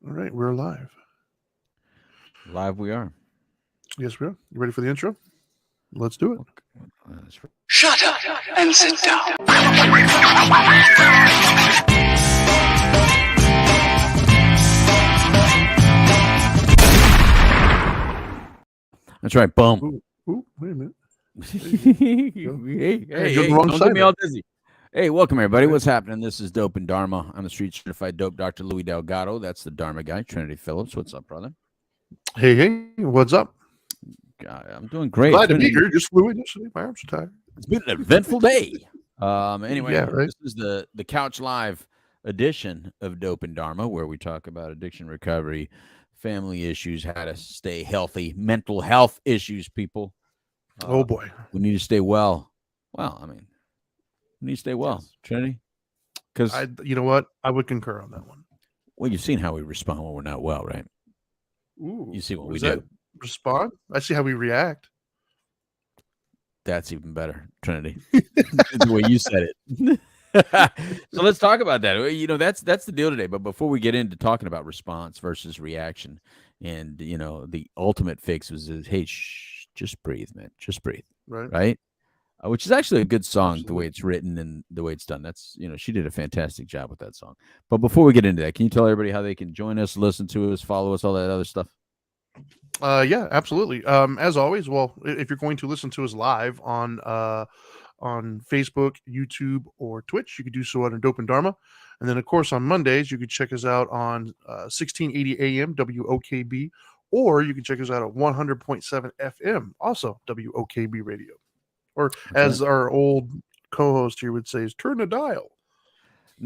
All right, we're live. Live we are. Yes, we are. You ready for the intro? Let's do it. Shut up and sit down. That's right. Boom. Wait a minute. Hey, you're the wrong don't side get me all there. dizzy. Hey, welcome everybody. What's happening? This is Dope and Dharma. I'm the street certified dope Dr. Louis Delgado. That's the Dharma guy, Trinity Phillips. What's up, brother? Hey, what's up? God, I'm doing great. Glad to be here. Just flew in yesterday. My arms are tired. It's been an eventful day. Anyway, Yeah, right. This is the Couch Live edition of Dope and Dharma, where we talk about addiction recovery, family issues, how to stay healthy, mental health issues, people. Oh boy. We need to stay well. Well, I mean, we need to stay well, Yes. Trinity. Because, You know what? I would concur on that one. well, you've seen how we respond when we're not well, right? Ooh, You see what we is that do. respond? I see how we react. That's even better, Trinity. The way you said it. So let's talk about that. You know, that's the deal today. But before we get into talking about response versus reaction, and the ultimate fix was, hey, just breathe, man, just breathe, Right. right? Which is actually a good song, the Absolutely. way it's written and the way it's done. That's she did a fantastic job with that song. But before we get into that, can you tell everybody how they can join us, listen to us, follow us, all that other stuff? Yeah, absolutely. As always, well, if you're going to listen to us live on Facebook, YouTube, or Twitch, you could do so on Dope and Dharma. And then, of course, on Mondays, you could check us out on 1680 AM WOKB, or you can check us out at 100.7 FM, also WOKB radio. Or as our old co-host here would say, is turn the dial.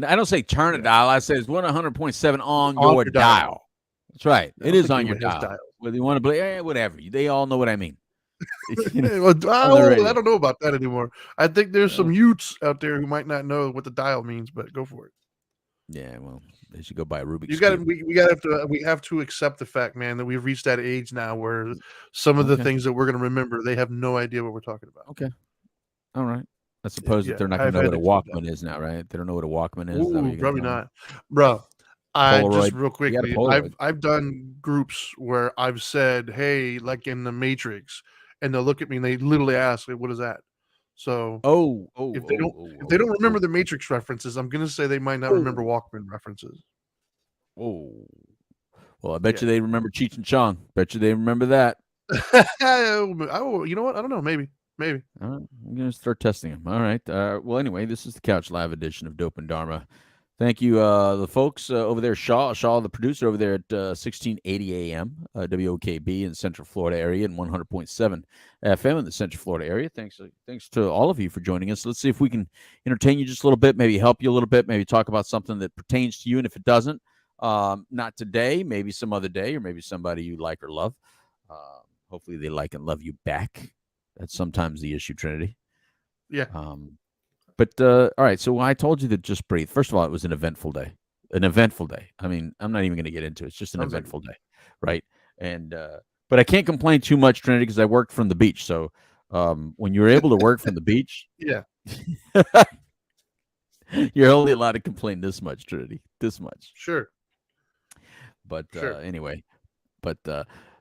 I don't say turn a dial. I say it's 100.7 on On your your dial. dial. That's right. I It don't is think on your anyone has dial. dials. Whether you want to believe, whatever. They all know what I mean. Well, On the radio. I don't know about that anymore. I think there's Yeah. some youths out there who might not know what the dial means, but go for it. Yeah, well, they should go buy a Rubik's You got to Cube. we have to accept the fact, man, that we've reached that age now where some of the Okay. things that we're going to remember, they have no idea what we're talking about. Okay. All right. I suppose that they're not going I've to know had what to a accept that. Walkman is now, right? They don't know what a Walkman is. Is that what Ooh, you're going probably to tell not, bro. I just Polaroid. real You got a quickly, Polaroid. I've done groups where I've said, "Hey," like in the Matrix, and they'll look at me and they literally ask, "What is that?" So Oh, if they don't remember the Matrix references, I'm gonna say they might not remember oh, Walkman references. oh. Well, I bet Yeah. you they remember Cheech and Chong. Bet you they remember that. Oh, you know what? I don't know. Maybe. All right, I'm going to start testing them. All right. Well, anyway, this is the Couch Live edition of Dope and Dharma. Thank you, the folks over there, Shaw, the producer over there at 1680 AM, WOKB in Central Florida area and 100.7 FM in the Central Florida area. Thanks to all of you for joining us. Let's see if we can entertain you just a little bit, maybe help you a little bit, maybe talk about something that pertains to you. And if it doesn't, not today, maybe some other day, or maybe somebody you like or love. Hopefully they like and love you back. That's sometimes the issue, Trinity. Yeah. But all right, so when I told you to just breathe, first of all, it was an eventful day. I mean, I'm not even going to get into it. It's just an Sounds like eventful day, right? And but I can't complain too much, Trinity, because I worked from the beach. So when you're able to work from the beach, Yeah. you're only allowed to complain this much, Trinity, this much. Sure. But Sure. anyway,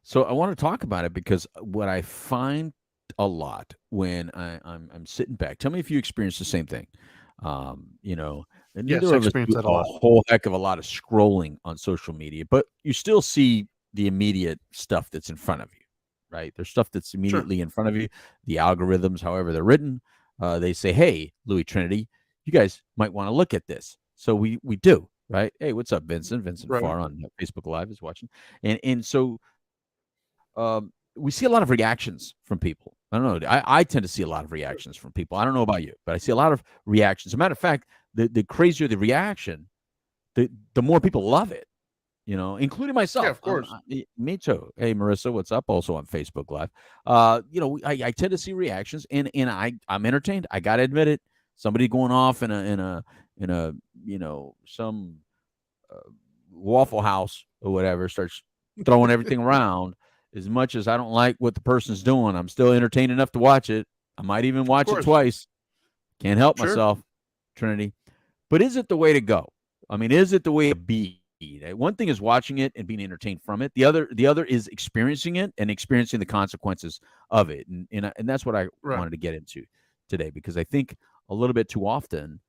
so I want to talk about it because what I find a lot when I'm sitting back. Tell me if you experience the same thing. And Yes, neither I of us experienced do that a a lot. whole heck of a lot of scrolling on social media, but you still see the immediate stuff that's in front of you, right? There's stuff that's Sure. immediately in front of you. The algorithms, however they're written, they say, "Hey, Louis Trinity, you guys might want to look at this." So we do, right? Hey, what's up, Vincent? Vincent Right. Farr on Facebook Live is watching, and so we see a lot of reactions from people. I don't know. I tend to see a lot of Sure. reactions from people. I don't know about you, but I see a lot of reactions. As a matter of fact, the crazier the reaction, the more people love it. Including Yeah, myself. of course. Me too. Hey, Marissa, what's up? Also on Facebook Live. I tend to see reactions, and I'm entertained. I gotta admit it. Somebody going off in a some uh, Waffle House or whatever starts throwing everything around. As much as I don't like what the person's doing, I'm still entertained enough to watch it. I might even Of watch it course. twice. Can't help Sure. myself, Trinity. But is it the way to go? I mean, is it the way to be? Right? One thing is watching it and being entertained from it. The other is experiencing it and experiencing the consequences of it. And that's what I Right. wanted to get into today, because I think a little bit too often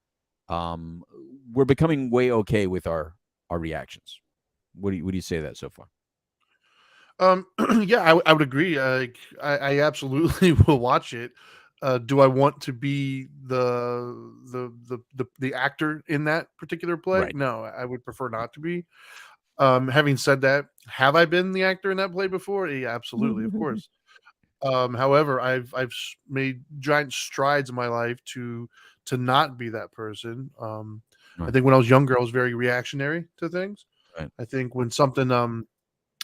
we're becoming way okay with our reactions. What do you say to that so far? Yeah, I would agree. I absolutely will watch it. Do I want to be the actor in that particular play? Right. No, I would prefer not to be. Having said that, have I been the actor in that play before? Yeah, absolutely, of course. However, I've made giant strides in my life to not be that person. I Right. think when I was younger, I was very reactionary to things. Right. I think when something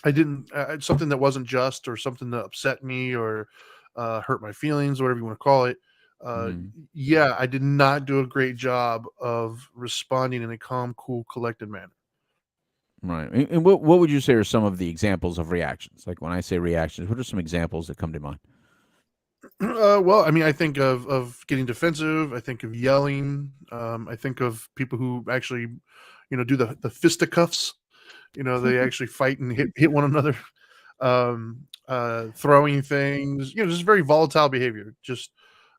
I didn't something that wasn't just, or something that upset me, or hurt my feelings, whatever you want to call it. Mhm. Yeah, I did not do a great job of responding in a calm, cool, collected manner. Right. And what would you say are some of the examples of reactions? Like, when I say reactions, what are some examples that come to mind? Well, I mean, I think of getting defensive. I think of yelling. I think of people who actually, do the fisticuffs. They actually fight and hit one another. Throwing things. Just very volatile behavior. Just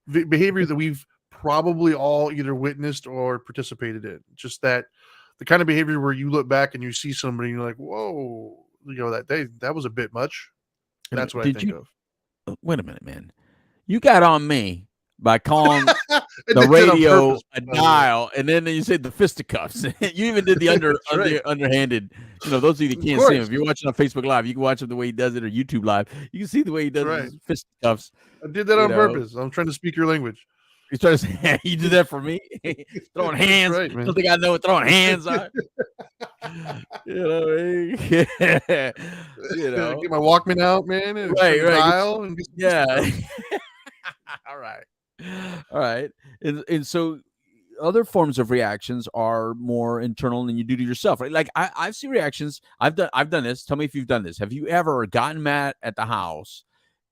behavior that we've probably all either witnessed or participated in. Just that the kind of behavior where you look back and you see somebody and you're like, whoa, that was a bit much. Wait a That's minute, what I did think you? of. Wait a minute, man. You got on me by calling I the did that on radio purpose, a by the way. dial, and then you said the fisticuffs. You even did the That's right. underhanded. Those of you that Of can't see him, course. if you're watching on Facebook Live, you can watch him the way he does it, or YouTube Live. You can see the way he does Right. his fisticuffs. I did that You on know, purpose. I'm trying to speak your language. he's trying to say, "You did that for me." Throwing That's hands. right, man. Don't think I know what throwing hands are. You know what I mean? you know, Get my Walkman out, man, and turn right, the right. dial and get some Yeah. fisticuffs. All right. All right. And so other forms of reactions are more internal than you do to yourself, right? Like, I've seen reactions. I've done this. Tell me if you've done this. Have you ever gotten mad at the house,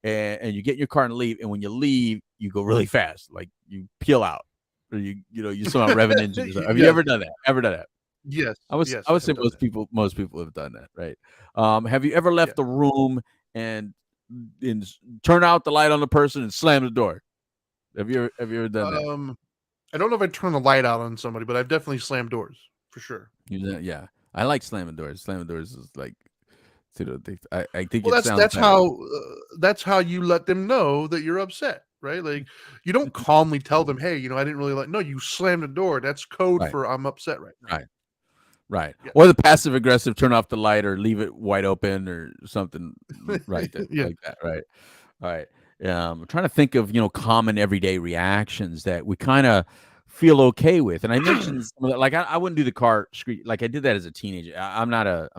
and you get in your car and leave, and when you leave, you go really fast, like you peel out, or you somehow rev an engine or something. Have you Yes. ever done that? Ever done that? Yes. Yes, I I would say have done that. most people have done that, right? Have you ever Yeah. left the room and turn out the light on the person and slam the door? Have you ever done that? I don't know if I turn the light out on somebody, but I've definitely slammed doors for sure. Yeah. I like slamming doors. Slamming doors is like, I think Well, it that's sounds that's better. how that's how you let them know that you're upset, right? Like, you don't calmly tell them, "Hey, I didn't really like." No, you slam the door. That's code Right, for I'm upset right now. right, right. Yeah. Or the passive aggressive, turn off the light or leave it wide open or something, right? Yeah. Like that, right? All right. I'm trying to think of common everyday reactions that we kind of feel okay with, and I mentioned some of that. Like, I wouldn't do the car screech. Like, I did that as a teenager. I'm not a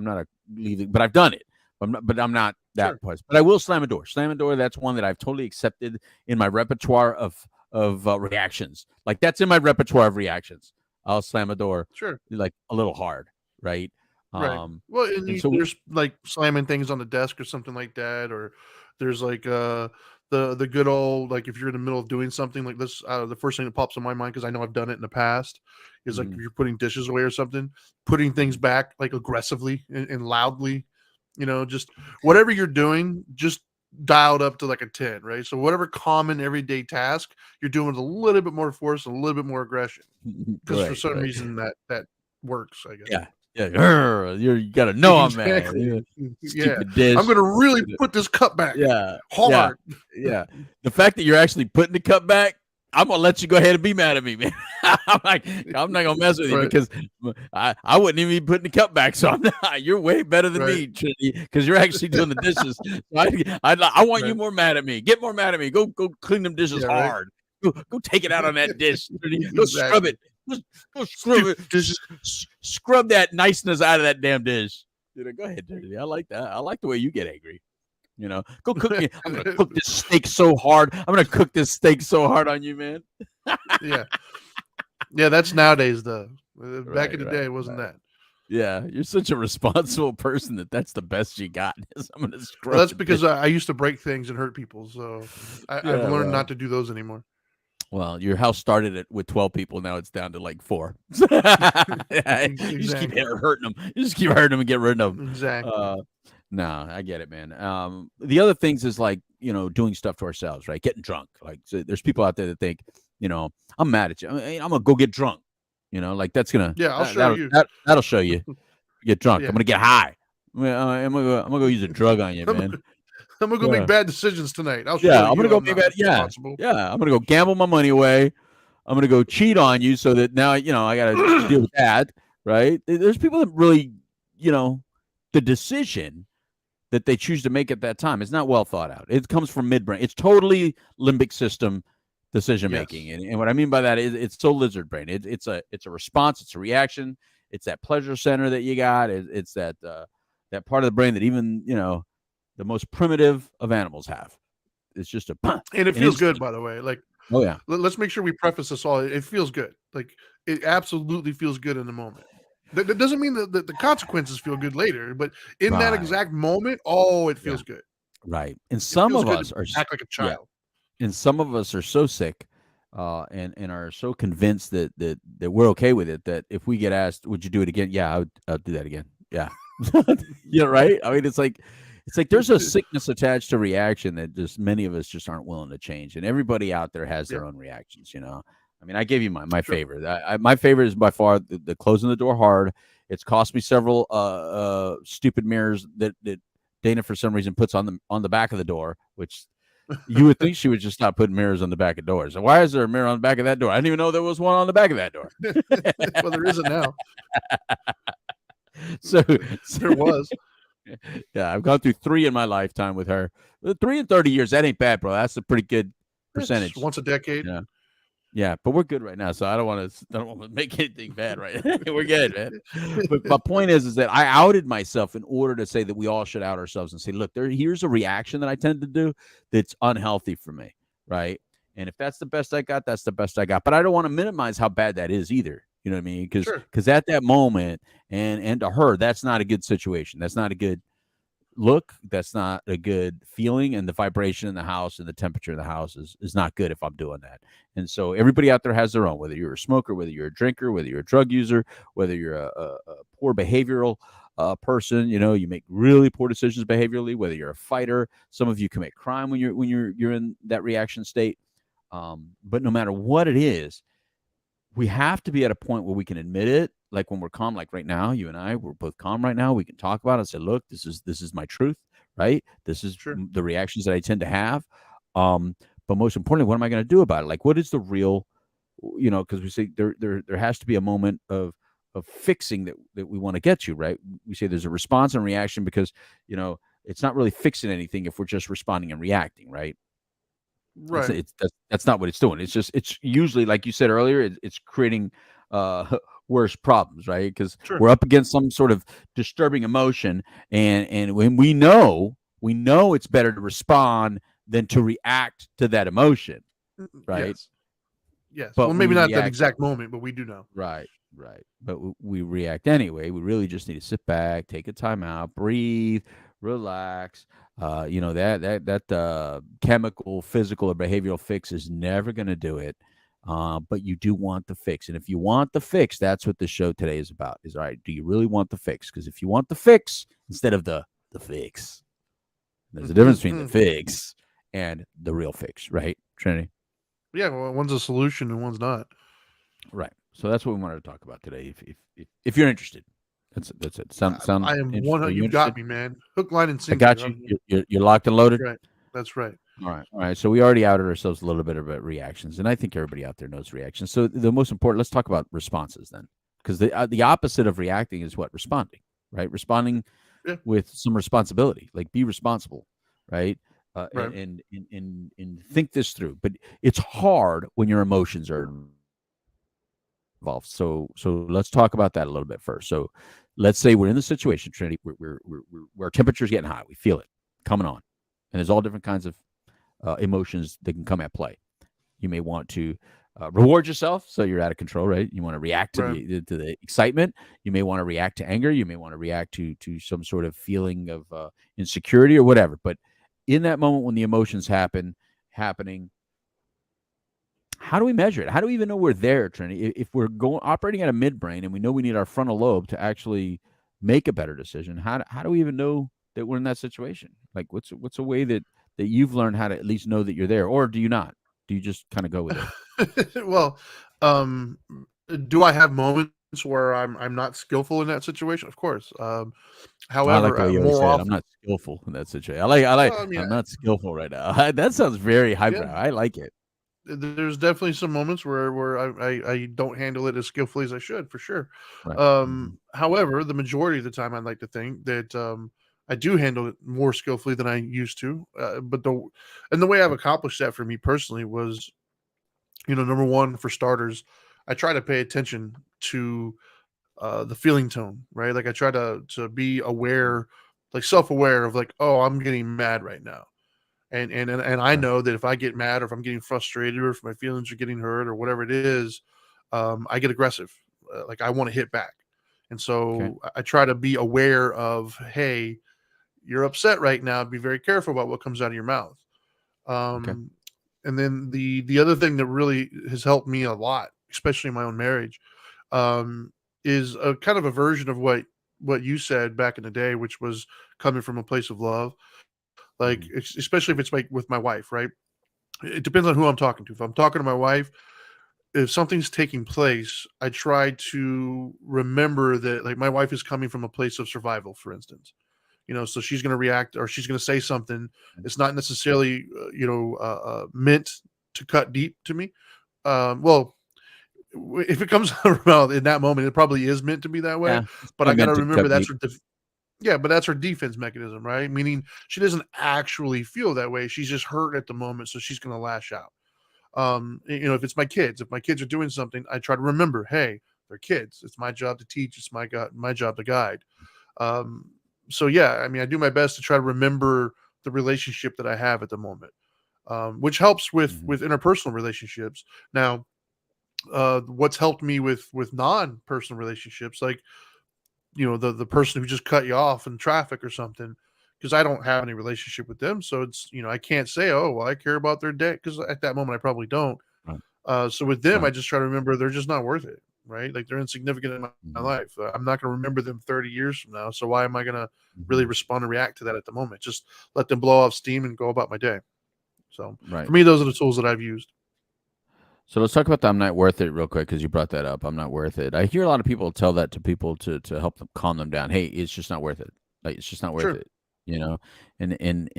leaving, but I've done it. I'm not Sure. that person. But I will slam a door. Slam a door. That's one that I've totally accepted in my repertoire of reactions. Like, that's in my repertoire of reactions. I'll slam a door, Sure. like, a little hard, right? Right. Um, Well, and and so there's like slamming things on the desk or something like that, or there's like the good old, like, if you're in the middle of doing something like this, the first thing that pops in my mind, because I know I've done it in the past, is like if mhm, you're putting dishes away or something, putting things back like aggressively and loudly, just whatever you're doing, just dialed up to like a 10, right? So whatever common everyday task you're doing with a little bit more force, a little bit more aggression, because for right, some right. reason that works, I guess. Yeah, yeah. You gotta know I'm mad. Exactly. Yeah. Stupid I'm dish. gonna really put this cup back Yeah, yeah, hard. yeah. The fact that you're actually putting the cup back, I'm gonna let you go ahead and be mad at me, man. I'm like, I'm not gonna mess with you Right, because I wouldn't even be putting the cup back. So I'm not. You're way better than right, me, Trinity, because you're actually doing the dishes. So I want you right. more mad at me. Get more mad at me. Go clean them dishes Yeah, right. hard. Go take it out on that dish, Trinity. Go scrub Exactly. it. Go scrub it. Just Scrub that niceness out of that damn dish. Go ahead, Trinity. I like that. I like the way you get angry. Go cook me. I'm gonna cook this steak so hard. I'm gonna cook this steak so hard on you, man. yeah. Yeah, that's nowadays though. Back Right, in the right, day, it wasn't right. that. Yeah, you're such a responsible person that's the best you got. Is I'm gonna Well, scrub that's the because dish. I used to break things and hurt people, so I've Yeah, learned well, not to do those anymore. Well, your house started with 12 people. Now it's down to like 4. You just keep Exactly. hurting them. You just keep hurting them and get rid of them. Exactly. No, I get it, man. The other things is like, doing stuff to ourselves, right? Getting drunk. Like, so there's people out there that think, I'm mad at you. I'm gonna go get drunk. Like that's gonna Yeah, I'll show that'll you. that'll show you. Get drunk. I'm Yeah. gonna get high. I'm gonna go use a drug on you, I'm man. gonna go Yeah. make bad decisions tonight. I'll Yeah, show I'm gonna you go I'm be not bad. Yeah, responsible. yeah. I'm gonna go gamble my money away. I'm gonna go cheat on you so that now I gotta deal with that. Right? There's people that really, the decision that they choose to make at that time is not well thought out. It comes from midbrain. It's totally limbic system decision making, Yes. and what I mean by that is it's so lizard brain. It's a response. It's a reaction. It's that pleasure center that you got. It's that that part of the brain that even the most primitive of animals have. It's just And it an feels good, instinct. by the way. Like, Oh yeah, let's make sure we preface this all. It feels good. Like, it absolutely feels good in the moment. That doesn't mean that the consequences feel good later, but in that right, exact moment, oh, it yeah, feels good. right. And It some feels of good us to are act like a yeah, child. and some of us are so sick, and are so convinced that we're okay with it that if we get asked, "Would you do it again?" Yeah, I'll do that again. Yeah, yeah, right. I mean, it's like there's a sickness attached to reaction that just many of us just aren't willing to change, and everybody out there has Yeah, their own reactions. I mean, I gave you my sure. favorite. My favorite is by far the closing the door hard. It's cost me several stupid mirrors that Dana for some reason puts on the back of the door, which you would think she would just stop putting mirrors on the back of doors. So why is there a mirror on the back of that door? I didn't even know there was one on the back of that door. Well, there isn't now. So, There was. yeah, I've gone through 3 in my lifetime with her. 3 in 30 years, that ain't bad, bro. That's a pretty good It's percentage. once a decade. Yeah. Yeah, but we're good right now, so I don't want to make anything bad, right? We're good, man. But my point is that I outed myself in order to say that we all should out ourselves and say, look, here's a reaction that I tend to do that's unhealthy for me, right? And if that's the best I got, that's the best I got. But I don't want to minimize how bad that is either. You know what I mean? Sure. Because at that moment, and to her, that's not a good situation. That's not a good look. That's not a good feeling, and the vibration in the house and the temperature in the house is not good if I'm doing that. And so everybody out there has their own, whether you're a smoker, whether you're a drinker, whether you're a drug user, whether you're a poor behavioral person, you make really poor decisions behaviorally, whether you're a fighter. Some of you commit crime when you're in that reaction state. But no matter what it is, we have to be at a point where we can admit it. Like when we're calm, like right now, you and I, we're both calm right now. We can talk about it and say, look, this is my truth, right? This is Sure. the reactions that I tend to have. But most importantly, what am I going to do about it? Like, what is the real, because we say there has to be a moment of fixing that we want to get to, right? We say there's a response and reaction because, it's not really fixing anything if we're just responding and reacting, right? Right. That's not what it's doing. It's usually, like you said earlier, it's creating worse problems, right? Because Sure. we're up against some sort of disturbing emotion, and when we know it's better to respond than to react to that emotion, right? Yes. Yes. But Well, maybe we not that react, exact moment, but we do know. right. But we react anyway. We really just need to sit back, take a time out, breathe, relax. That chemical, physical, or behavioral fix is never going to do it. But you do want the fix, and if you want the fix, that's what the show today is about. Is all right. Do you really want the fix? Because if you want the fix instead of the fix, there's a difference between the fix and the real fix, right, Trinity? Yeah. Well, one's a solution and one's not. Right. So that's what we wanted to talk about today. If you're interested, that's it. Sound I am interested? one. Are you You got interested? me, man. Hook, line, and I sinker. got you. You're locked and loaded. Right. That's right. All right. So we already outed ourselves a little bit about reactions, and I think everybody out there knows reactions. So the most important, let's talk about responses then, because the opposite of reacting is what? Responding, right? Responding Yeah. with some responsibility, like be responsible, right? Right. And think this through. But it's hard when your emotions are involved. So let's talk about that a little bit first. So let's say we're in the situation, Trinity, where our temperature's getting high. We feel it coming on, and there's all different kinds of emotions that can come at play. You may want to reward yourself, so you're out of control, right? You want to react to the excitement. You may want to react to anger. You may want to react to some sort of feeling of insecurity or whatever. But in that moment when the emotions happening, How do we measure it? How do we even know we're there, Trinity? If we're operating at a midbrain and we know we need our frontal lobe to actually make a better decision, how do we even know that we're in that situation? Like, what's a way that you've learned how to at least know that you're there, or do you not? Do you just kind of go with it? Well, um, do I have moments where I'm not skillful in that situation? Of course. I like However, the way you always more say that. I'm often, not skillful in that situation. I like. well, I mean, I'm not skillful right now. That sounds very yeah, highbrow. I like it. there's definitely some moments where I don't handle it as skillfully as I should, for sure. Right. However, the majority of the time, I'd like to think that I do handle it more skillfully than I used to. But the way I've accomplished that for me personally was, number one, for starters, I try to pay attention to the feeling tone, right? Like I try to be aware, like self-aware of like, oh, I'm getting mad right now. And I Right. know that if I get mad or if I'm getting frustrated or if my feelings are getting hurt or whatever it is, I get aggressive. Like I want to hit back. And Okay. so I try to be aware of, hey, you're upset right now. Be very careful about what comes out of your mouth. Okay. Um, and then the other thing that really has helped me a lot, especially in my own marriage, um, is a kind of a version of what you said back in the day, which was coming from a place of love. Like Mhm. especially if it's like with my wife, right? It depends on who I'm talking to. If I'm talking to my wife, if something's taking place, I try to remember that like my wife is coming from a place of survival, for instance. So she's going to react or she's going to say something. It's not necessarily, meant to cut deep to me. Well, if it comes out of her mouth in that moment, it probably is meant to be that way. Yeah, it's But I not got to meant to remember cut that's deep. her. Yeah, but that's her defense mechanism, right? Meaning she doesn't actually feel that way. She's just hurt at the moment, so she's going to lash out. If it's if my kids are doing something, I try to remember, hey, they're kids. It's my job to teach. It's my job to guide. Um, so yeah, I mean, I do my best to try to remember the relationship that I have at the moment, which helps with Mhm. interpersonal relationships. Now, what's helped me with non-personal relationships, like the person who just cut you off in traffic or something, because I don't have any relationship with them, so it's I can't say, oh well, I care about their day, because at that moment I probably don't. Right. So with them, I Right. just try to remember they're just not worth it, right? Like they're insignificant in my Mhm. life. I'm not going to remember them 30 years from now, so why am I going to really Mhm. respond and react to that at the moment? Just let them blow off steam and go about my day. So Right. for me, those are the tools that I've used. So let's talk about the "I'm not worth it" real quick because you brought that up. I'm not worth it. I hear a lot of people tell that to people to help them calm them down. Hey, it's just not worth it. Like it's just not worth Sure. it. You know, and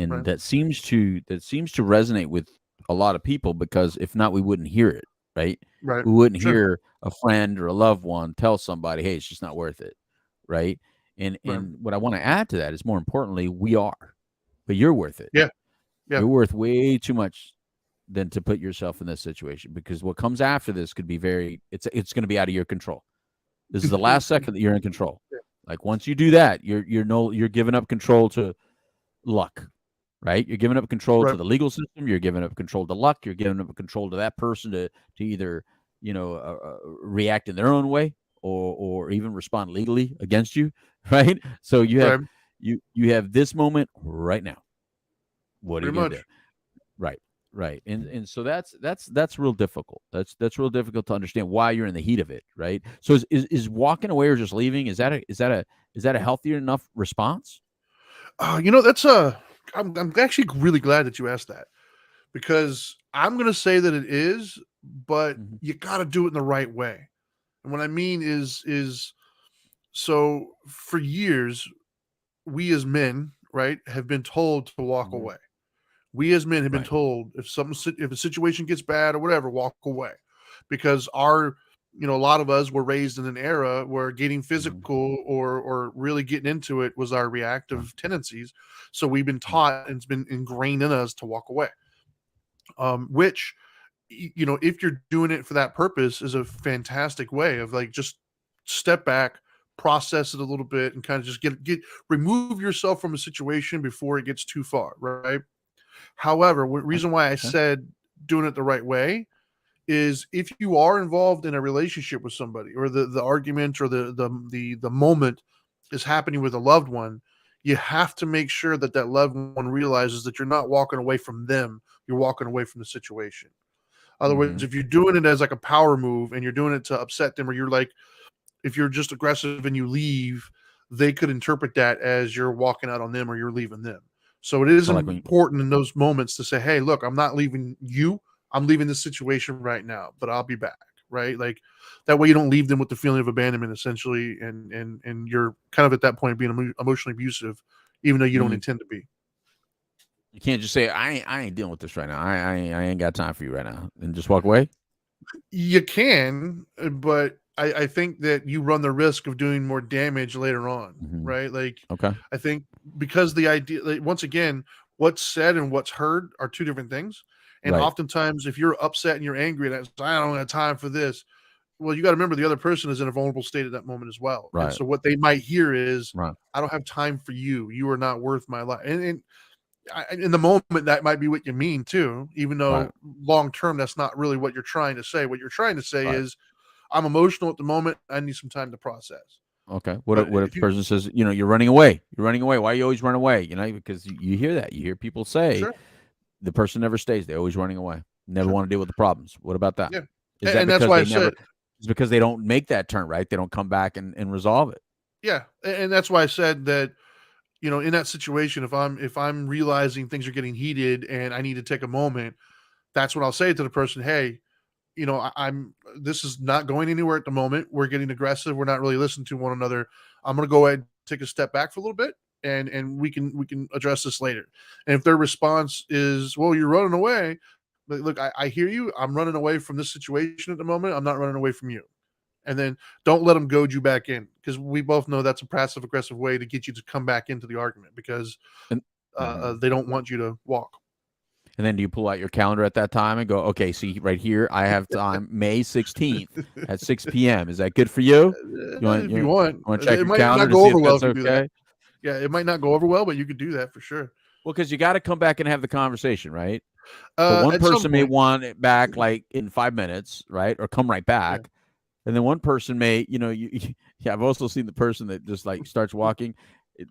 Right. that seems to resonate with a lot of people because if not, we wouldn't hear it, right? Right. We wouldn't Sure. hear a friend or a loved one tell somebody, "Hey, it's just not worth it," right? And Right. and what I want to add to that is more importantly, we are, but you're worth it. Yeah. Yeah. You're worth way too much than to put yourself in this situation because what comes after this could be it's going to be out of your control. This is the last second that you're in control. Like once you do that, you're giving up control to luck, right? You're giving up control to Right. the legal system. You're giving up control to luck. You're giving up control to that person to either react in their own way or even respond legally against you, right? So you have Right. you have this moment right now. What are you Pretty going to do? much. Right. Right. And so that's real difficult. That's real difficult to understand why you're in the heat of it, right? So is walking away or just leaving, is that a healthier enough response? That's I'm actually really glad that you asked that, because I'm going to say that it is, but Mhm. you got to do it in the right way. And what I mean is so for years, we as men, right, have been told to walk Mhm. away. We as men have been Right. told if a situation gets bad or whatever, walk away, because a lot of us were raised in an era where getting Mhm. physical or really getting into it was our Right. reactive tendencies. So we've been Mm. taught and it's been ingrained in us to walk away. Which if you're doing it for that purpose, is a fantastic way of like just step back, process it a little bit, and kind of just get remove yourself from a situation before it gets too far, right? However, Okay. reason why I Okay. said doing it the right way is if you are involved in a relationship with somebody, or the argument or the moment is happening with a loved one, you have to make sure that that loved one realizes that you're not walking away from them, you're walking away from the situation. In other words, if you're doing it as like a power move and you're doing it to upset them, or you're like, if you're just aggressive and you leave, they could interpret that as you're walking out on them or you're leaving them. So it is So like when important in those moments to say, hey, look, I'm not leaving you. I'm leaving this situation right now, but I'll be back. Right. Like that way you don't leave them with the feeling of abandonment, essentially. And you're kind of at that point being emotionally abusive, even though you don't intend to be. you can't just say, I ain't dealing with this right now. I ain't got time for you right now, and just walk away. You can, but I think that you run the risk of doing more damage later on, right? Like, Okay. I think because the idea, like, once again, what's said and what's heard are two different things. And Right. oftentimes, if you're upset and you're angry, and I don't have time for this. Well, you got to remember the other person is in a vulnerable state at that moment as well. Right. And so what they might hear is, Right. I don't have time for you. You are not worth my life. And in the moment, that might be what you mean too, even though long term, that's not really what you're trying to say. What you're trying to say is, I'm emotional at the moment. I need some time to process. Okay. What if the person says, you're running away? You're running away. Why you always run away? Because you hear that. You hear people say the person never stays. They're always running away. Never want to deal with the problems. What about that? Yeah. Is that and because that's why they I never? said, It's because they don't make that turn, right? They don't come back and resolve it. yeah. And that's why I said that, in that situation, if I'm realizing things are getting heated and I need to take a moment, that's what I'll say to the person. Hey, this is not going anywhere at the moment. We're getting aggressive. We're not really listening to one another. I'm going to go ahead and take a step back for a little bit, and we can address this later. And if their response is, well, you're running away, look, I hear you. I'm running away from this situation at the moment. I'm not running away from you. And then don't let them goad you back in, because we both know that's a passive aggressive way to get you to come back into the argument, because they don't want you to walk. And then do you pull out your calendar at that time and go, okay, see right here, I have time May 16th at 6 p.m. Is that good for you? If you want to check it your might calendar not to go see over if well that's if you do okay? that. Yeah, it might not go over well, but you could do that for sure. Well, because you got to come back and have the conversation, right? But one person may want it back like in 5 minutes, right? Or come right back. Yeah. And then one person may, I've also seen the person that just like starts walking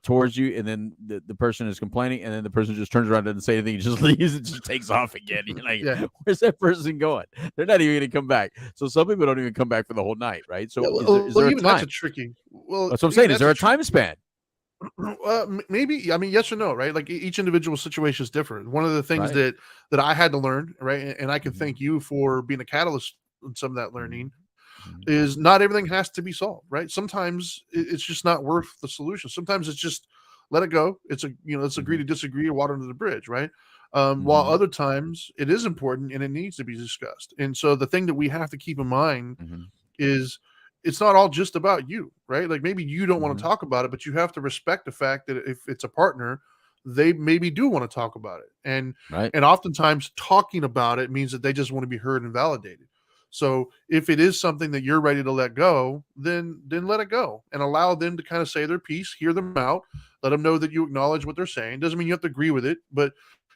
towards you, and then the person is complaining, and then the person just turns around and doesn't say anything, just leaves and just takes off again. You're like, where's that person going? They're not even going to come back. So some people don't even come back for the whole night, right? So is there a time? That's a tricky. Well, that's what I'm saying. Is there a time span? Maybe. I mean, yes or no, right? Like each individual situation is different. One of the things that I had to learn, right, and I can thank you for being a catalyst in some of that learning, is not everything has to be solved, right? Sometimes it's just not worth the solution. Sometimes it's just let it go. It's let's agree to disagree, or water under the bridge, right? While other times it is important and it needs to be discussed. And so the thing that we have to keep in mind is it's not all just about you, right? Like maybe you don't want to talk about it, but you have to respect the fact that if it's a partner, they maybe do want to talk about it. And oftentimes talking about it means that they just want to be heard and validated. So if it is something that you're ready to let go, then let it go and allow them to kind of say their piece, hear them out, let them know that you acknowledge what they're saying. Doesn't mean you have to agree with it, but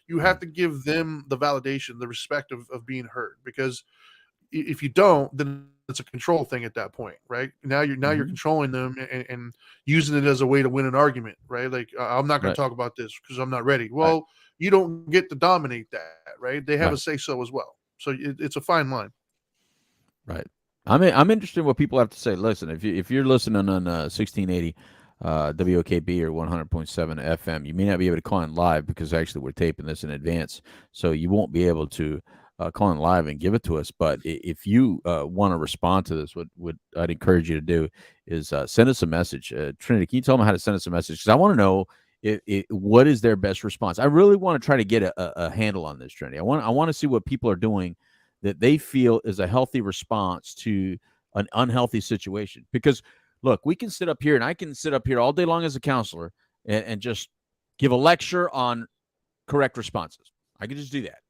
you have to give them the validation, the respect of being heard, because if you don't, then it's a control thing at that point, right? Now you're controlling them and using it as a way to win an argument, right? Like I'm not going to talk about this because I'm not ready. Well, you don't get to dominate that, right? They have a say so as well. So it's a fine line. Right. I'm interested in what people have to say. Listen, if you're listening on 1680 WOKB or 100.7 FM, you may not be able to call in live because actually we're taping this in advance, so you won't be able to call in live and give it to us. But if you want to respond to this, what I'd encourage you to do is send us a message. Trinity, can you tell them how to send us a message? Because I want to know what is their best response. I really want to try to get a handle on this, Trinity. I want to see what people are doing that they feel is a healthy response to an unhealthy situation. Because look, we can sit up here, and I can sit up here all day long as a counselor and just give a lecture on correct responses. I can just do that.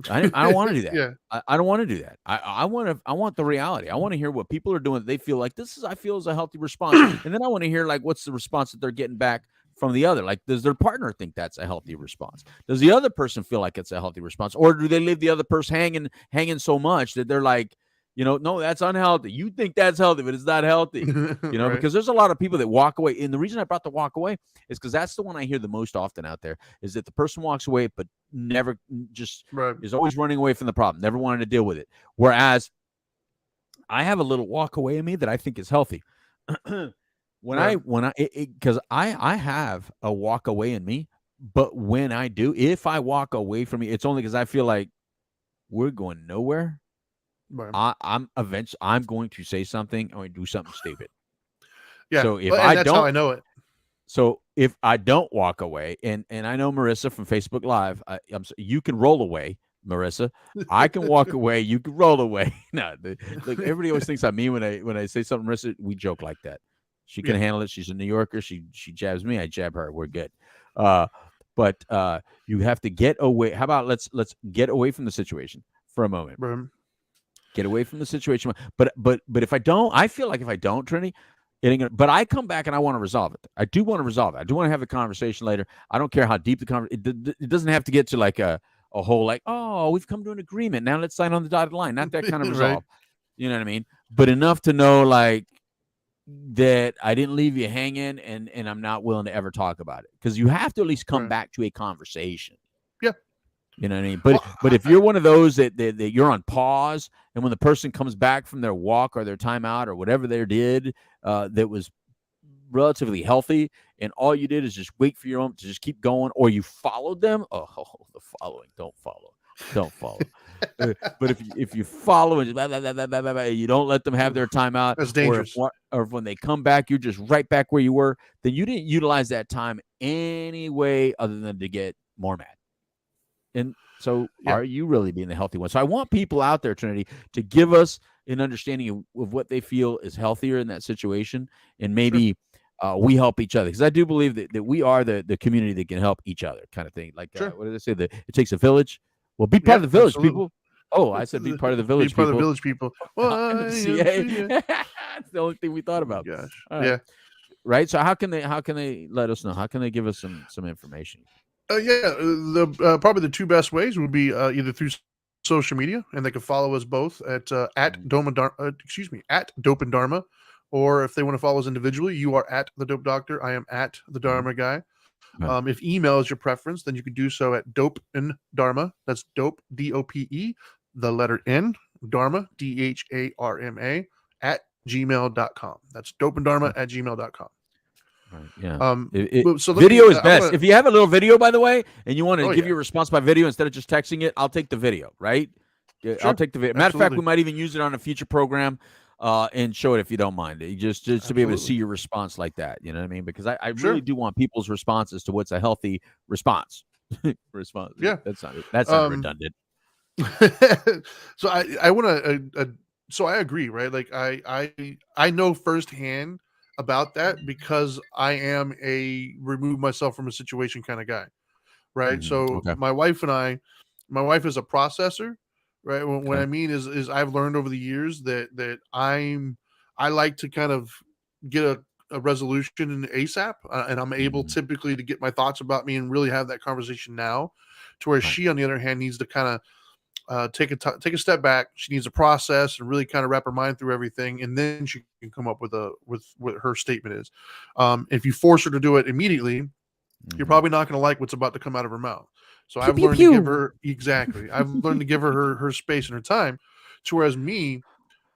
I don't want to do that. I don't want to do that. I want the reality. I want to hear what people are doing that they feel like I feel is a healthy response. And then I want to hear like what's the response that they're getting back from the other. Like, does their partner think that's a healthy response? Does the other person feel like it's a healthy response? Or do they leave the other person hanging so much that they're like, No, that's unhealthy. You think that's healthy, but it's not healthy. Right. Because there's a lot of people that walk away. And the reason I brought the walk away is because that's the one I hear the most often out there, is that the person walks away, but never just Right. is always running away from the problem, never wanting to deal with it. Whereas I have a little walk away in me that I think is healthy. Because I have a walk away in me, but when I do, if I walk away from me, it's only because I feel like we're going nowhere. Right. I'm going to say something or do something stupid. Yeah. So if and I that's how I don't, know it. so if I don't walk away, and I know Marissa from Facebook Live, you can roll away, Marissa. I can walk away. You can roll away. No, look, everybody always thinks I'm mean when I say something. Marissa, we joke like that. She can handle it. She's a New Yorker. She jabs me. I jab her. We're good. But you have to get away. How about let's get away from the situation for a moment. Right. Get away from the situation. But if I don't, I feel like if I don't, Trini, it ain't gonna. But I come back and I want to resolve it. I do want to resolve it. I do want to have a conversation later. I don't care how deep the conversation. It doesn't have to get to like a whole like, oh, we've come to an agreement. Now let's sign on the dotted line. Not that kind of resolve. Right. You know what I mean? But enough to know like that I didn't leave you hanging, and I'm not willing to ever talk about it, because you have to at least come Right. back to a conversation. Yeah. You know what I mean? But if you're one of those that you're on pause, and when the person comes back from their walk or their timeout or whatever they did that was relatively healthy, and all you did is just wait for your own to just keep going, or you followed them, the following, don't follow. But if you follow and blah, blah, blah, blah, blah, blah, you don't let them have their timeout, That's dangerous. or if when they come back, you're just right back where you were, then you didn't utilize that time any way other than to get more mad. And so are you really being the healthy one? So I want people out there, Trinity, to give us an understanding of what they feel is healthier in that situation. And maybe we help each other. Because I do believe that we are the community that can help each other, kind of thing. Like, what did they say? That it takes a village. Well, be part of the village, people. Oh, I said be part of the village, Be part people. of the village, people. That's the only thing we thought about. Gosh. Right. Yeah. Right. So how can they let us know? How can they give us some information? The probably the two best ways would be either through social media, and they can follow us both at Dope and Dharma, or if they want to follow us individually, you are at the Dope Doctor. I am at the Dharma Guy. Right. If email is your preference, then you can do so at Dope and Dharma. That's Dope, DOPE, the letter N, Dharma, DHARMA, at gmail.com. That's Dope and Dharma at gmail.com. Right. Yeah. So video is best. If you have a little video, by the way, and you want to give your response by video instead of just texting it, I'll take the video. Right? Sure. I'll take the video. Matter of fact, we might even use it on a future program and show it if you don't mind. Just to be able to see your response like that. You know what I mean? Because I really do want people's responses to what's a healthy response. Yeah, that's not redundant. So I want to. So I agree, right? Like I know firsthand about that, because I am a remove myself from a situation kind of guy, right? So my wife is a processor, right? What I mean is I've learned over the years that I like to kind of get a resolution in ASAP, and I'm able typically to get my thoughts about me and really have that conversation now, to where she, on the other hand, needs to kind of take a step back. She needs to process and really kind of wrap her mind through everything, and then she can come up with what her statement is. If you force her to do it immediately, you're probably not going to like what's about to come out of her mouth. So I've learned to give her I've learned to give her her space and her time. To whereas me,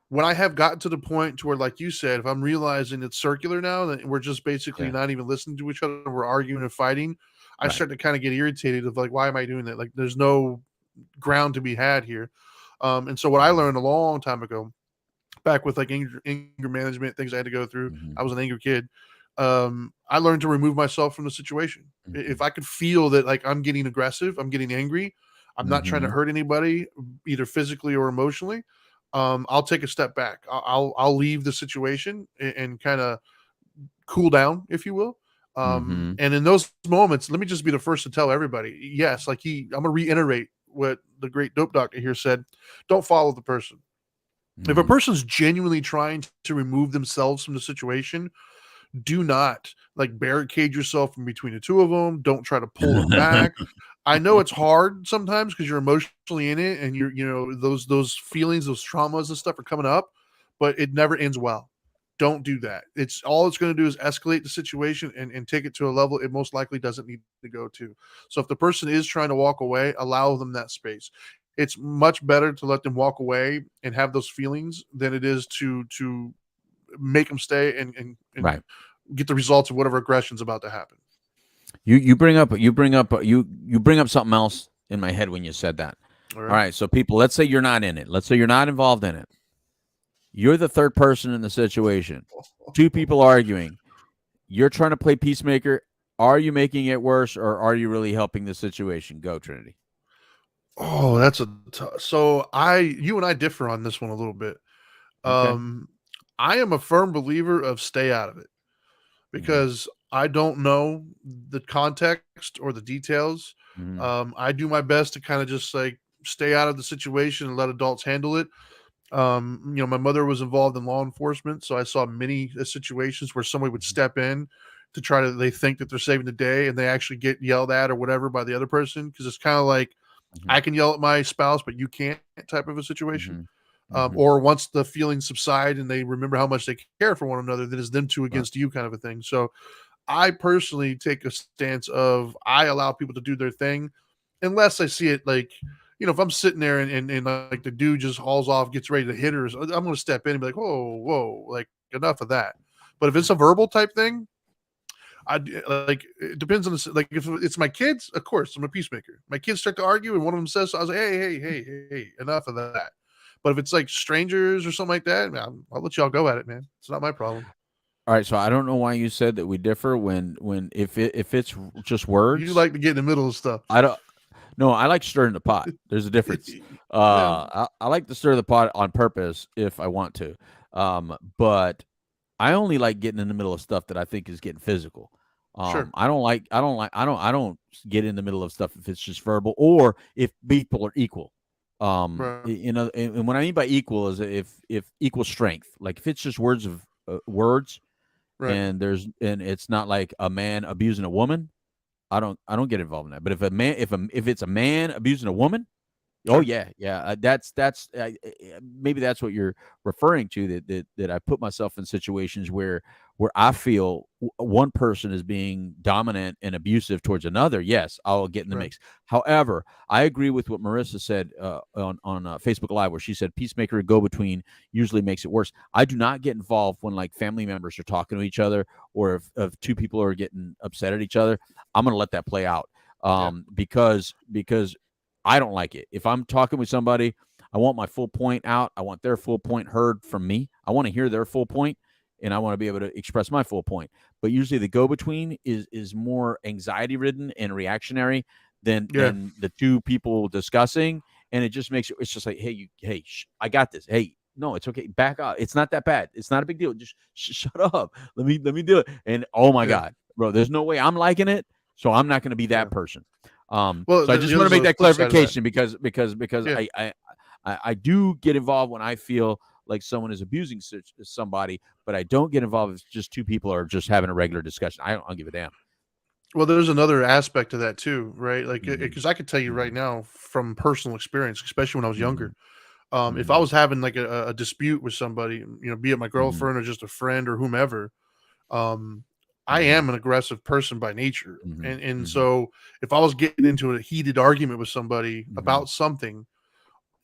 when I have gotten to the point to where, like you said, if I'm realizing it's circular now, that we're just basically not even listening to each other, we're arguing and fighting, I start to kind of get irritated of like, why am I doing that? Like, there's no ground to be had here. And so what I learned a long time ago, back with like anger management, things I had to go through, I was an angry kid. I learned to remove myself from the situation. If I could feel that like I'm getting aggressive, I'm getting angry, I'm not trying to hurt anybody, either physically or emotionally, I'll take a step back. I'll leave the situation and kind of cool down, if you will. And in those moments, let me just be the first to tell everybody, yes, like I'm gonna reiterate what the great Dope Doctor here said: don't follow the person. If a person's genuinely trying to remove themselves from the situation, do not like barricade yourself from between the two of them. Don't try to pull them back. I know it's hard sometimes because you're emotionally in it, and those feelings, those traumas and stuff are coming up, but it never ends well. Don't do that. It's going to do is escalate the situation and take it to a level it most likely doesn't need to go to. So if the person is trying to walk away, allow them that space. It's much better to let them walk away and have those feelings than it is to make them stay and Right. get the results of whatever aggression's about to happen. You bring up something else in my head when you said that. All All right. right, so people, let's say you're not in it. Let's say you're not involved in it. You're the third person in the situation. Two people arguing. You're trying to play peacemaker. Are you making it worse, or are you really helping the situation? Go, Trinity. Oh, that's so you and I differ on this one a little bit. Okay. I am a firm believer of stay out of it because I don't know the context or the details. Mhm. I do my best to kind of just like stay out of the situation and let adults handle it. My mother was involved in law enforcement, so I saw many situations where somebody would step in to try to they think that they're saving the day and they actually get yelled at or whatever by the other person because it's kind of like Mhm. I can yell at my spouse, but you can't type of a situation. Mhm. Mhm. Or once the feelings subside and they remember how much they care for one another, then it's them two Right. against you kind of a thing. So I personally take a stance of I allow people to do their thing unless I see it like, if I'm sitting there and like the dude just hauls off, gets ready to hit her, I'm going to step in and be like, whoa, like enough of that. But if it's a verbal type thing, like it depends on the like if it's my kids, of course I'm a peacemaker. My kids start to argue and one of them says, so I was like, hey, enough of that. But if it's like strangers or something like that, man, I'll let y'all go at it, man. It's not my problem. All right, so I don't know why you said that we differ when if it's just You words. like to get in the middle of stuff. I don't. No, I like stirring the pot. There's a difference. Yeah, I like to stir the pot on purpose if I want to, but I only like getting in the middle of stuff that I think is getting physical. sure. I don't get in the middle of stuff if it's just verbal or if people are equal. Right. And what I mean by equal is if equal strength, like if it's just words, Right. and it's not like a man abusing a woman, I don't get involved in that. But if it's a man abusing a woman, oh Sure. yeah. Maybe that's what you're referring to. That I put myself in situations where I feel one person is being dominant and abusive towards another. Yes, I'll get in the Right. mix. However, I agree with what Marissa said on Facebook Live, where she said peacemaker go between usually makes it worse. I do not get involved when like family members are talking to each other, or if two people are getting upset at each other. I'm going to let that play out because I don't like it. If I'm talking with somebody, I want my full point out. I want their full point heard from me. I want to hear their full point, and I want to be able to express my full point. But usually, the go between is more anxiety ridden and reactionary Yeah. than the two people discussing, and it just makes it's just like, hey, I got this. Hey, no, it's okay. Back up. It's not that bad. It's not a big deal. Just shut up. Let me do it. And oh my Yeah. God, bro, there's no way I'm liking it, so I'm not going to be Yeah. that person. Well, So I just want to there's make a that flip side of that. clarification because Yeah. I do get involved when I feel like someone is abusing somebody, but I don't get involved if just two people are just having a regular discussion. I don't give a damn. Well, there's another aspect to that too, right? Like, Mhm. because I could tell you right Mhm. now from personal experience, especially when I was younger, Mhm. if I Mhm. was having like a dispute with somebody, be it my Mhm. girlfriend or just a friend or whomever, um, I Mhm. am an aggressive person by nature, Mhm. and Mhm. so if I was getting into a heated argument with somebody Mhm. about something,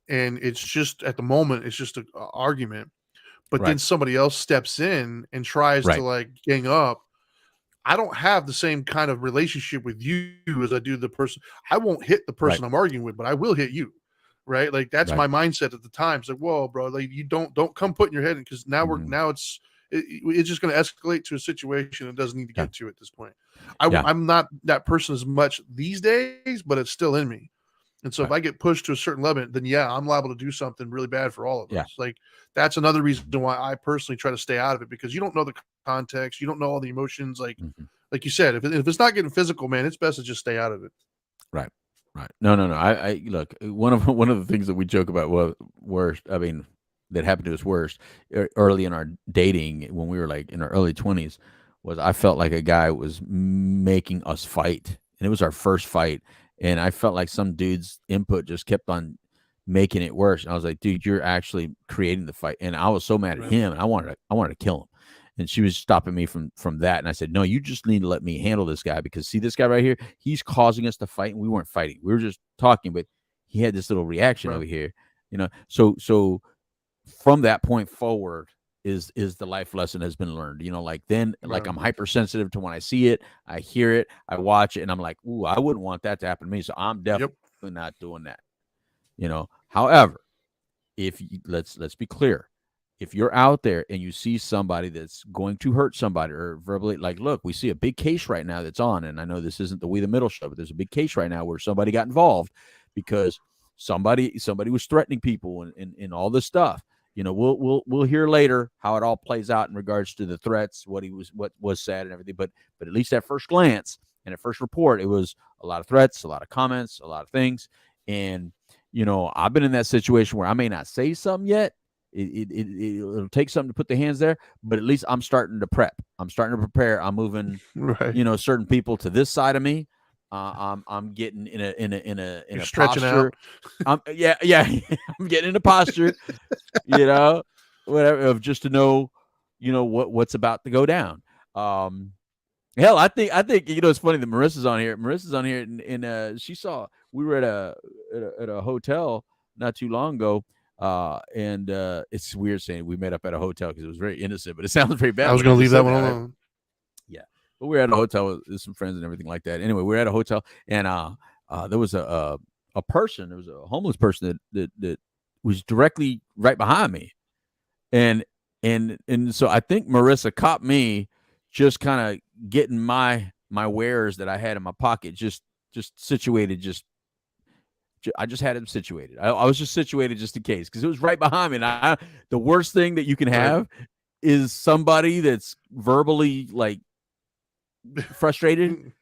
and it's just at the moment it's just a argument, but then Right. somebody else steps in and tries to Right. like gang up. I don't have the same kind of relationship with you as I do the person. I won't hit the Right. person I'm arguing with, but I will hit you. Right. Like that's Right. my mindset at the time. It's like, whoa, bro, like you don't come putting your head in because Mhm. now it's just going to escalate to a situation it doesn't need to Yeah. get to at this point. Yeah. I'm not that person as much these days, but it's still in me. And so if Right. I get pushed to a certain level, then yeah, I'm liable to do something really bad for all of Yeah. us. Like that's another reason why I personally try to stay out of it because you don't know the context, you don't know all the emotions. Mhm. Like you said, if it's not getting physical, man, it's best to just stay out of it. Right. Right. No. I look, one of the things that we joke about was worst. I mean, that happened to us worst early in our dating when we were like in our early 20s was I felt like a guy was making us fight, and it was our first fight, And I felt like some dude's input just kept on making it worse. And I was like, dude, you're actually creating the fight. And I was so mad at him, and I wanted to kill him. And she was stopping me from that. And I said, no, you just need to let me handle this guy, because see this guy right here, he's causing us to fight, and we weren't fighting. We were just talking, but he had this little reaction over here, you know? So from that point forward is the life lesson has been learned, you know, like then, like I'm hypersensitive to when I see it, I hear it, I watch it, and I'm like, ooh, I wouldn't want that to happen to me. So I'm definitely not doing that, you know? However, if you, let's be clear, if you're out there and you see somebody that's going to hurt somebody or verbally, like, look, we see a big case right now that's on, and I know this isn't the We the Middle show, but there's a big case right now where somebody got involved because somebody was threatening people and all this stuff. You know, we'll hear later how it all plays out in regards to the threats, what was said and everything. But at least at first glance and at first report, it was a lot of threats, a lot of comments, a lot of things. And, you know, I've been in that situation where I may not say something yet. It'll take something to put the hands there, but at least I'm starting to prep. I'm starting to prepare. I'm moving, you know, certain people to this side of me. I'm getting in a posture. Yeah. I'm getting in a posture, you know, whatever, of just to know, you know, what's about to go down. Hell, I think you know, it's funny that Marissa's on here. And she saw, we were at a hotel not too long ago. And it's weird saying we met up at a hotel because it was very innocent, but it sounds very bad. I was going to leave that one alone. Yeah, but we were at a hotel with some friends and everything like that. Anyway, we were at a hotel, and there was a person, there was a homeless person that was directly right behind me, and so I think Marissa caught me just kind of getting my wares that I had in my pocket just situated. I just had him situated. I was just situated just in case, because it was right behind me. And the worst thing that you can have is somebody that's verbally like frustrated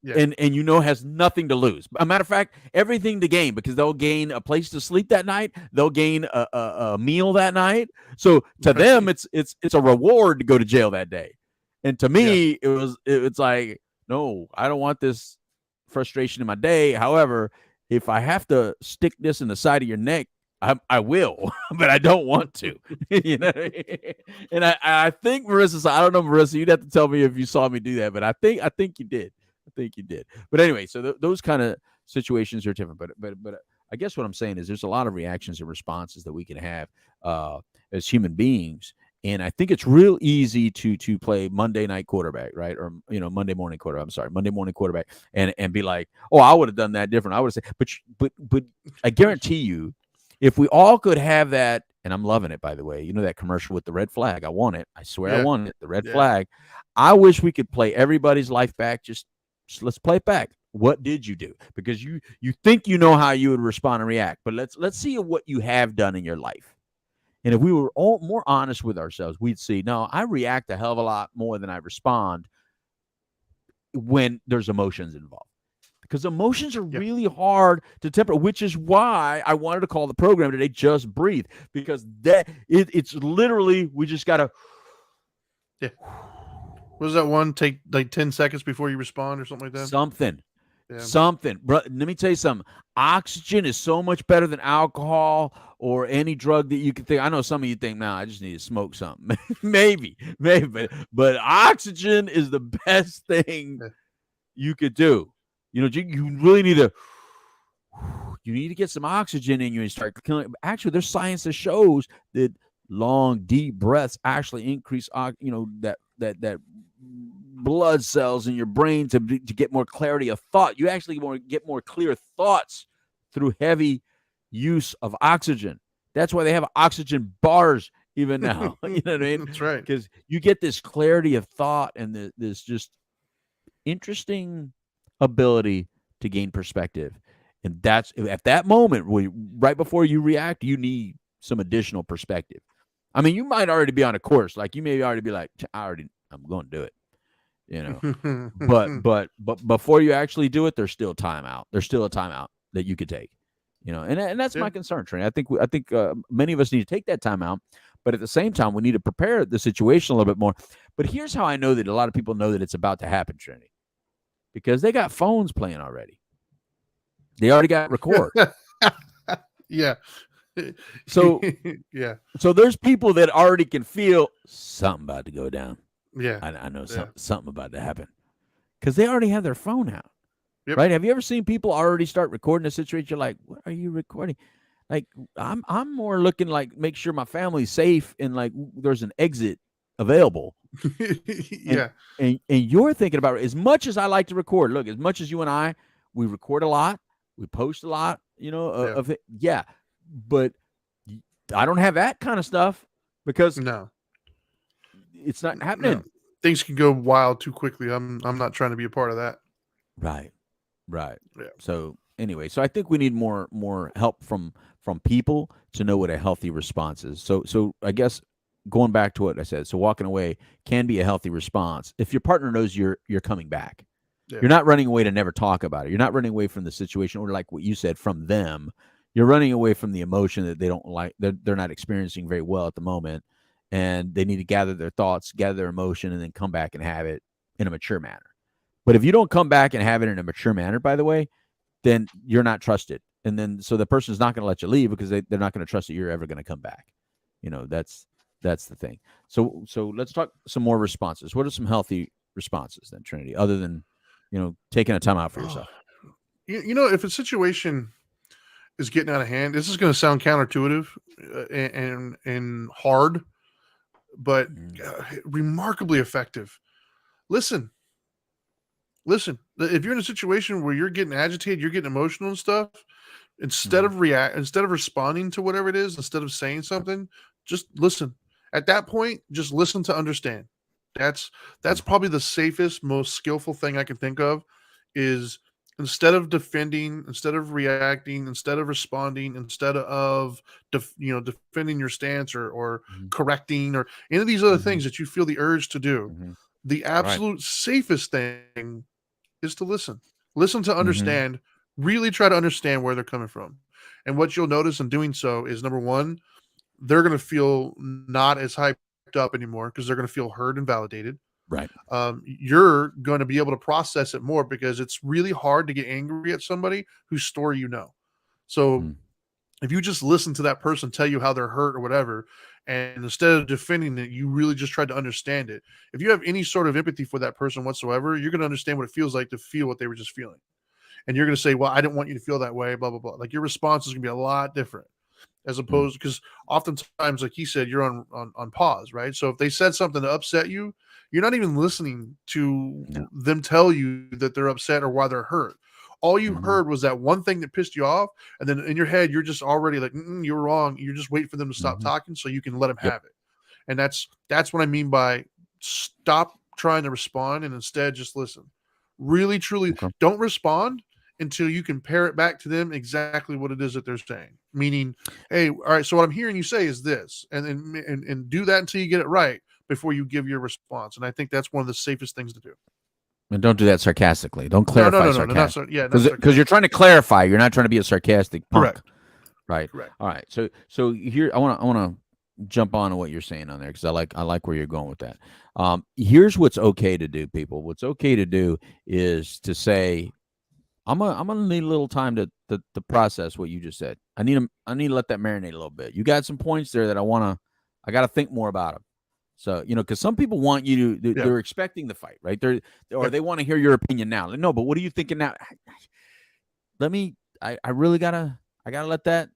and you know has nothing to lose. A matter of fact, everything to gain, because they'll gain a place to sleep that night. They'll gain a meal that night. So to them, it's a reward to go to jail that day. And to me, it's like, no, I don't want this frustration in my day. However, if I have to stick this in the side of your neck, I will, but I don't want to, you know. And I think Marissa, I don't know, Marissa, you'd have to tell me if you saw me do that, but I think you did. But anyway, so those kind of situations are different. But I guess what I'm saying is there's a lot of reactions and responses that we can have as human beings. And I think it's real easy to play Monday night quarterback, right? Or, you know, Monday morning quarterback, and be like, oh, I would have done that different. I would have said, but I guarantee you, if we all could have that, and I'm loving it, by the way, you know, that commercial with the red flag, I want it. I swear I want it. The red flag. I wish we could play everybody's life back. Just let's play it back. What did you do? Because you think you know how you would respond and react, but let's see what you have done in your life. And if we were all more honest with ourselves, we'd see, no, I react a hell of a lot more than I respond when there's emotions involved. Because emotions are really hard to temper, which is why I wanted to call the program today Just Breathe. Because it's literally, we just got to. Yeah. What was that one? Take like 10 seconds before you respond or something like that? Something. Bro, let me tell you something. Oxygen is so much better than alcohol or any drug that you can think. I know some of you think, now I just need to smoke something. maybe, but oxygen is the best thing you could do. You know, you really need to get some oxygen in you and start killing. Actually, there's science that shows that long, deep breaths actually increase, you know, that blood cells in your brain to get more clarity of thought. You actually get more clear thoughts through heavy use of oxygen. That's why they have oxygen bars even now. You know what I mean? That's right. Because you get this clarity of thought and this just interesting ability to gain perspective. And that's at that moment, right before you react, you need some additional perspective. I mean, you might already be on a course. Like you may already be like, I'm going to do it. You know, but before you actually do it, there's still time out. There's still a timeout that you could take, you know, and that's my concern, Trent. I think many of us need to take that time out, but at the same time, we need to prepare the situation a little bit more. But here's how I know that a lot of people know that it's about to happen, Trinity, because they got phones playing already. They already got record. Yeah. So Yeah. so there's people that already can feel something about to go down. Yeah. I know Yeah. something about to happen because they already have their phone out. Yep. Right? Have you ever seen people already start recording a situation? You're like, what are you recording? Like, I'm more looking like make sure my family's safe and like there's an exit available. And Yeah. and you're thinking about it as much as I like to record. Look, as much as you and I, we record a lot, we post a lot, you know, Yeah. of it. Yeah, but I don't have that kind of stuff because No. it's not No. happening. Things can go wild too quickly. I'm not trying to be a part of that. Right. Right. Yeah. So anyway, so I think we need more help from people to know what a healthy response is. So I guess going back to what I said, so walking away can be a healthy response if your partner knows you're coming back. Yeah. You're not running away to never talk about it. You're not running away from the situation, or like what you said, from them. You're running away from the emotion that they don't like. They're not experiencing very well at the moment, and they need to gather their thoughts, gather their emotion, and then come back and have it in a mature manner. But if you don't come back and have it in a mature manner, by the way, then you're not trusted. And then so the person's not going to let you leave because they're not going to trust that you're ever going to come back. You know, that's the thing. So let's talk some more responses. What are some healthy responses then, Trinity, other than, you know, taking a time out for yourself? You know, if a situation is getting out of hand, this is going to sound counterintuitive and hard, but remarkably effective. Listen. If you're in a situation where you're getting agitated, you're getting emotional and stuff, instead of responding to whatever it is, instead of saying something, just listen. At that point, just listen to understand. That's probably the safest, most skillful thing I can think of is instead of defending, instead of reacting, instead of responding, instead of defending your stance or correcting or any of these other things that you feel the urge to do. The absolute safest thing is to listen. Listen to understand, really try to understand where they're coming from. And what you'll notice in doing so is number one, they're going to feel not as hyped up anymore because they're going to feel heard and validated. Right. You're going to be able to process it more because it's really hard to get angry at somebody whose story you know. So if you just listen to that person tell you how they're hurt or whatever, and instead of defending it, you really just tried to understand it. If you have any sort of empathy for that person whatsoever, you're going to understand what it feels like to feel what they were just feeling. And you're going to say, well, I didn't want you to feel that way, blah, blah, blah. Like your response is going to be a lot different as opposed because oftentimes, like he said, you're on pause, right? So if they said something to upset you, you're not even listening to them tell you that they're upset or why they're hurt. All you heard was that one thing that pissed you off, and then in your head you're just already like, you're wrong. You're just waiting for them to stop talking so you can let them have it. And that's what I mean by stop trying to respond and instead just listen. Really, truly, don't respond until you can pair it back to them exactly what it is that they're saying. Meaning, hey, all right, so what I'm hearing you say is this, and do that until you get it right before you give your response. And I think that's one of the safest things to do. And don't do that sarcastically. Don't clarify sarcastically. Because you're trying to clarify. You're not trying to be a sarcastic punk. Correct. Right. Correct. All right. So here I want to jump on to what you're saying on there because I like where you're going with that. Here's what's okay to do, people. What's okay to do is to say, I'm gonna need a little time to process what you just said. I need to let that marinate a little bit. You got some points there that I got to think more about them. So, you know, because some people want you to, they're expecting the fight, right? They want to hear your opinion now. Like, no, but what are you thinking now? I really gotta let that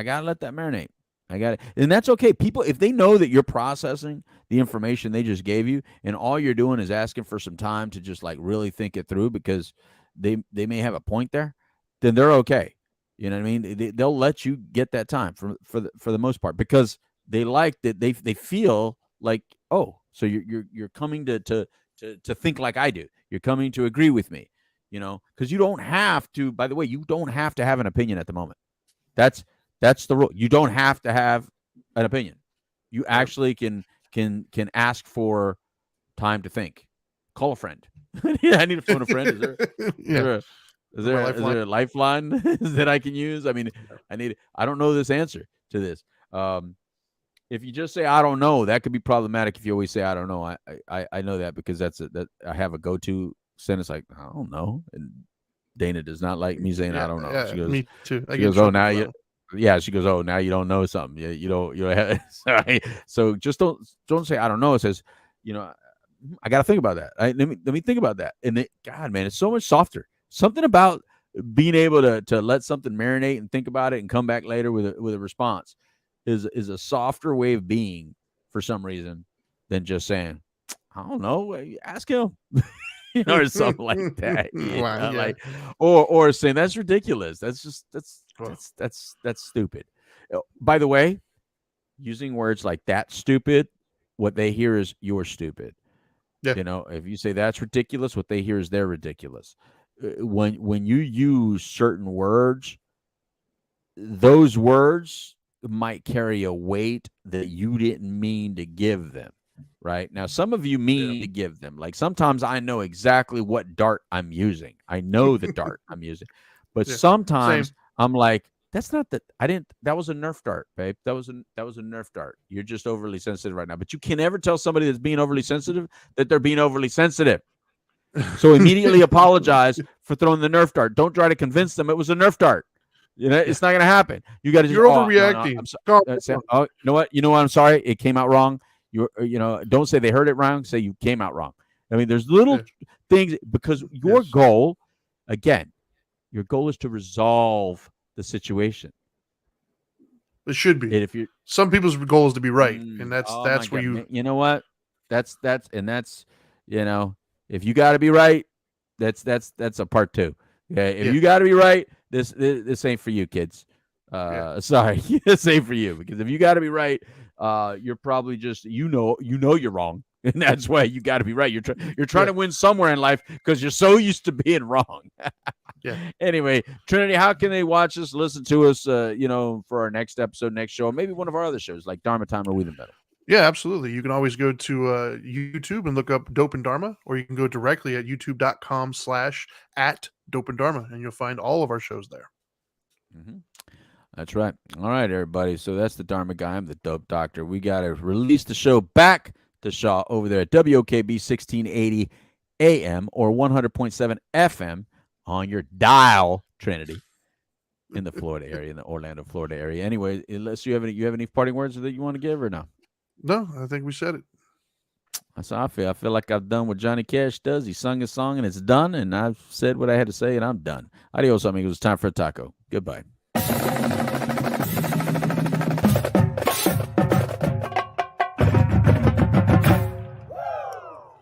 marinate. I got it. And that's okay. People, if they know that you're processing the information they just gave you and all you're doing is asking for some time to just like really think it through because they may have a point there, then they're okay. You know what I mean? They'll let you get that time for the most part because they like that they feel like, oh, so you're coming to think like I do. You're coming to agree with me, you know, because you don't have to, by the way, you don't have to have an opinion at the moment. That's the rule. You don't have to have an opinion. You actually can ask for time to think. Call a friend. Yeah, I need to phone a friend. Is there a lifeline that I can use? I mean, I don't know this answer to this. If you just say I don't know, that could be problematic. If you always say I don't know, I know that because that I have a go-to sentence like I don't know, and Dana does not like me saying I don't know. Yeah, She goes, me too. I she get goes, in oh, trouble now for that you, one. yeah. She goes, oh, now you don't know something. You don't, have, sorry. So just don't say I don't know. It says, I got to think about that. Let me think about that. And God, man, it's so much softer. Something about being able to let something marinate and think about it and come back later with a response is a softer way of being for some reason than just saying, I don't know. Ask him. Or something like that. Wow, yeah. Like, or saying that's ridiculous. That's stupid. By the way, using words like that stupid, what they hear is you're stupid. Yeah. If you say that's ridiculous, what they hear is they're ridiculous. When you use certain words, those words might carry a weight that you didn't mean to give them. Right now, some of you mean to give them. Like sometimes I know exactly what dart I'm using. I know the dart I'm using, but sometimes Same. I'm like, that's not that. I didn't. That was a Nerf dart, babe. That was a Nerf dart. You're just overly sensitive right now. But you can never tell somebody that's being overly sensitive that they're being overly sensitive. So immediately apologize for throwing the Nerf dart. Don't try to convince them it was a Nerf dart. It's not going to happen. You got to just. You're overreacting. You know what? I'm sorry. It came out wrong. Don't say they heard it wrong. Say you came out wrong. I mean, there's little things because your goal, again, your goal is to resolve the situation. It should be. And if you, some people's goal is to be right, and that's where you. You know what? That's if you got to be right, that's a part two. Okay, if you got to be right, this ain't for you, kids. Sorry, this ain't for you because if you got to be right, you're probably just you're wrong, and that's why you got to be right. You're trying to win somewhere in life because you're so used to being wrong. Anyway, Trinity, how can they watch us, listen to us, for our next episode, next show, or maybe one of our other shows like Dharma Time or We the Metal? Yeah, absolutely. You can always go to YouTube and look up Dope and Dharma, or you can go directly at youtube.com/@Dope and Dharma, and you'll find all of our shows there. Mm-hmm. That's right. All right, everybody. So that's the Dharma guy. I'm the Dope Doctor. We got to release the show back to Shaw over there at WOKB 1680 AM or 100.7 FM on your dial, Trinity, in the Florida area, in the Orlando, Florida area. Anyway, unless you have any parting words that you want to give or no? No, I think we said it. That's how I feel. I feel like I've done what Johnny Cash does. He sung his song and it's done, and I've said what I had to say, and I'm done. Adios, amigos. It's time for a taco. Goodbye.